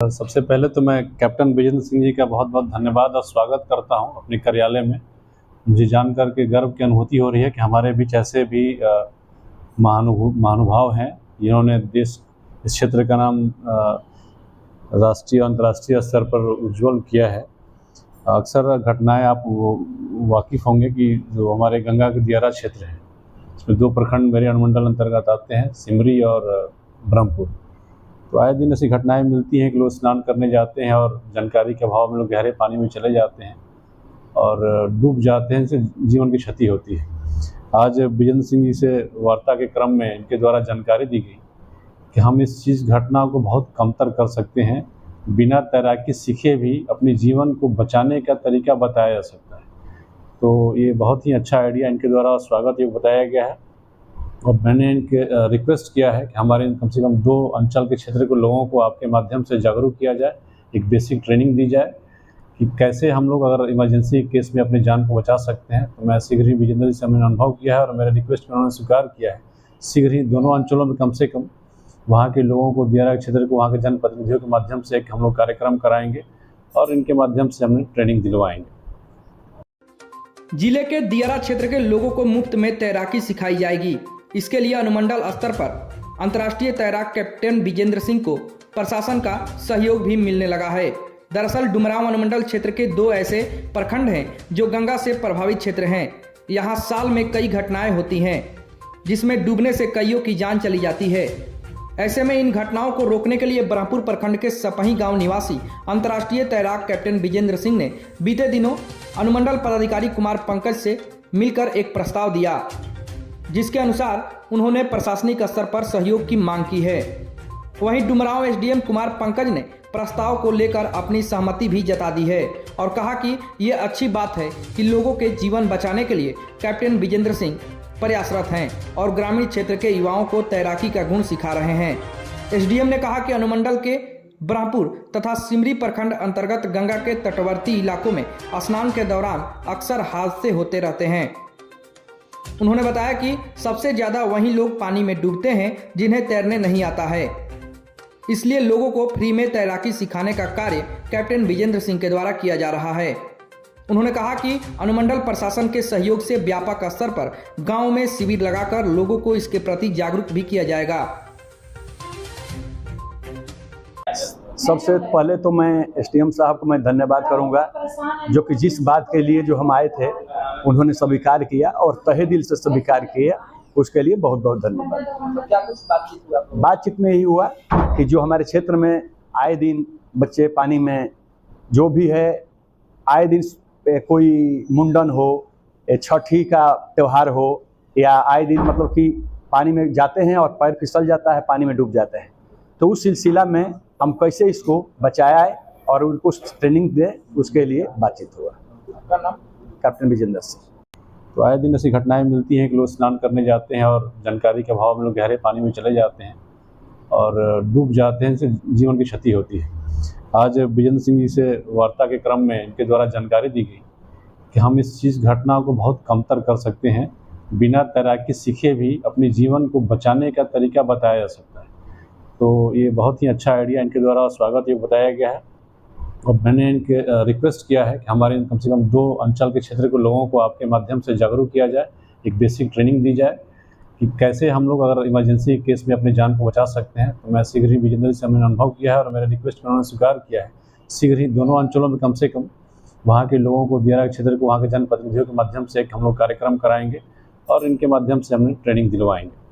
सबसे पहले तो मैं कैप्टन विजेंद्र सिंह जी का बहुत बहुत धन्यवाद और स्वागत करता हूं अपने कार्यालय में। मुझे जानकर के गर्व की अनुभूति हो रही है कि हमारे बीच ऐसे भी महानुभाव हैं जिन्होंने देश इस क्षेत्र का नाम राष्ट्रीय और अंतर्राष्ट्रीय स्तर पर उज्ज्वल किया है। अक्सर घटनाएं आप वाकिफ़ होंगे कि जो हमारे गंगा के दियारा क्षेत्र है, इसमें 2 प्रखंड मेरे अनुमंडल अंतर्गत आते हैं, सिमरी और ब्रह्मपुर। तो आए दिन ऐसी घटनाएं मिलती हैं कि लोग स्नान करने जाते हैं और जानकारी के अभाव में लोग गहरे पानी में चले जाते हैं और डूब जाते हैं, इससे जीवन की क्षति होती है। आज विजेंद्र सिंह जी से वार्ता के क्रम में इनके द्वारा जानकारी दी गई कि हम इस घटना को बहुत कमतर कर सकते हैं। बिना तैराकी सीखे भी अपने जीवन को बचाने का तरीका बताया जा सकता है। तो ये बहुत ही अच्छा आइडिया इनके द्वारा स्वागत योग्य बताया गया है और मैंने इनके रिक्वेस्ट किया है कि हमारे कम से कम 2 अंचल के क्षेत्र के लोगों को आपके माध्यम से जागरूक किया जाए, एक बेसिक ट्रेनिंग दी जाए कि कैसे हम लोग अगर इमरजेंसी केस में अपनी जान को बचा सकते हैं। तो मैं शीघ्र ही विजेंद्र जी से मैंने अनुभव किया है और मेरा रिक्वेस्ट उन्होंने स्वीकार किया है। शीघ्र ही दोनों अंचलों में कम से कम वहाँ के लोगों को, दियारा क्षेत्र को, वहाँ के जनप्रतिनिधियों के माध्यम से एक हम लोग कार्यक्रम कराएंगे और इनके माध्यम से हमें ट्रेनिंग दिलवाएंगे। जिले के दियारा क्षेत्र के लोगों को मुफ्त में तैराकी सिखाई जाएगी। इसके लिए अनुमंडल स्तर पर अंतर्राष्ट्रीय तैराक कैप्टन विजेंद्र सिंह को प्रशासन का सहयोग भी मिलने लगा है। दरअसल डुमरांव अनुमंडल क्षेत्र के 2 ऐसे प्रखंड हैं जो गंगा से प्रभावित क्षेत्र हैं। यहाँ साल में कई घटनाएं होती हैं जिसमें डूबने से कईयों की जान चली जाती है। ऐसे में इन घटनाओं को रोकने के लिए ब्रह्मपुर प्रखंड के सपही गांव निवासी अंतर्राष्ट्रीय तैराक कैप्टन विजेंद्र सिंह ने बीते दिनों अनुमंडल पदाधिकारी कुमार पंकज से मिलकर एक प्रस्ताव दिया, जिसके अनुसार उन्होंने प्रशासनिक स्तर पर सहयोग की मांग की है। वहीं डुमरांव एसडीएम कुमार पंकज ने प्रस्ताव को लेकर अपनी सहमति भी जता दी है और कहा कि ये अच्छी बात है कि लोगों के जीवन बचाने के लिए कैप्टन विजेंद्र सिंह प्रयासरत हैं और ग्रामीण क्षेत्र के युवाओं को तैराकी का गुण सिखा रहे हैं। एसडीएम ने कहा कि अनुमंडल के ब्रह्मपुर तथा सिमरी प्रखंड अंतर्गत गंगा के तटवर्ती इलाकों में स्नान के दौरान अक्सर हादसे होते रहते हैं। उन्होंने बताया कि सबसे ज्यादा वही लोग पानी में डूबते हैं जिन्हें तैरने नहीं आता है। इसलिए लोगों को फ्री में तैराकी सिखाने का कार्य कैप्टन विजेंद्र सिंह के द्वारा किया जा रहा है। उन्होंने कहा कि अनुमंडल प्रशासन के सहयोग से व्यापक स्तर पर गांव में शिविर लगाकर लोगों को इसके प्रति जागरूक भी किया जाएगा। सबसे पहले तो मैं एसडीएम साहब को मैं धन्यवाद करूंगा, जो कि जिस बात के लिए जो हम आए थे उन्होंने स्वीकार किया और तहे दिल से स्वीकार किया, उसके लिए बहुत बहुत धन्यवाद। बातचीत में यही हुआ कि जो हमारे क्षेत्र में आए दिन बच्चे पानी में जो भी है, आए दिन कोई मुंडन हो, छठी का त्यौहार हो, या आए दिन मतलब कि पानी में जाते हैं और पैर फिसल जाता है, पानी में डूब जाते हैं। तो उस सिलसिला में हम कैसे इसको बचाया है और उनको ट्रेनिंग दें, उसके लिए बातचीत हुआ। आपका नाम? कैप्टन विजेंद्र सिंह। तो आए दिन ऐसी घटनाएं मिलती हैं कि लोग स्नान करने जाते हैं और जानकारी के अभाव में लोग गहरे पानी में चले जाते हैं और डूब जाते हैं, इससे जीवन की क्षति होती है। आज विजेंद्र सिंह जी से वार्ता के क्रम में इनके द्वारा जानकारी दी गई कि हम इस घटना को बहुत कमतर कर सकते हैं। बिना तैराकी सीखे भी अपने जीवन को बचाने का तरीका बताया जा सकता है। तो ये बहुत ही अच्छा आइडिया इनके द्वारा स्वागत योग्य बताया गया है और मैंने इनके रिक्वेस्ट किया है कि हमारे कम से कम 2 अंचल के क्षेत्र के लोगों को आपके माध्यम से जागरूक किया जाए, एक बेसिक ट्रेनिंग दी जाए कि कैसे हम लोग अगर इमरजेंसी केस में अपनी जान को बचा सकते हैं। तो मैं शीघ्र ही विजेंद्र जी से मैंने अनुभव किया है और मेरा रिक्वेस्ट उन्होंने स्वीकार किया है। शीघ्र ही दोनों अंचलों में कम से कम वहाँ के लोगों को, दियारा क्षेत्र को, वहाँ के जनप्रतिनिधियों के माध्यम से एक हम लोग कार्यक्रम कराएंगे और इनके माध्यम से हमें ट्रेनिंग दिलवाएंगे।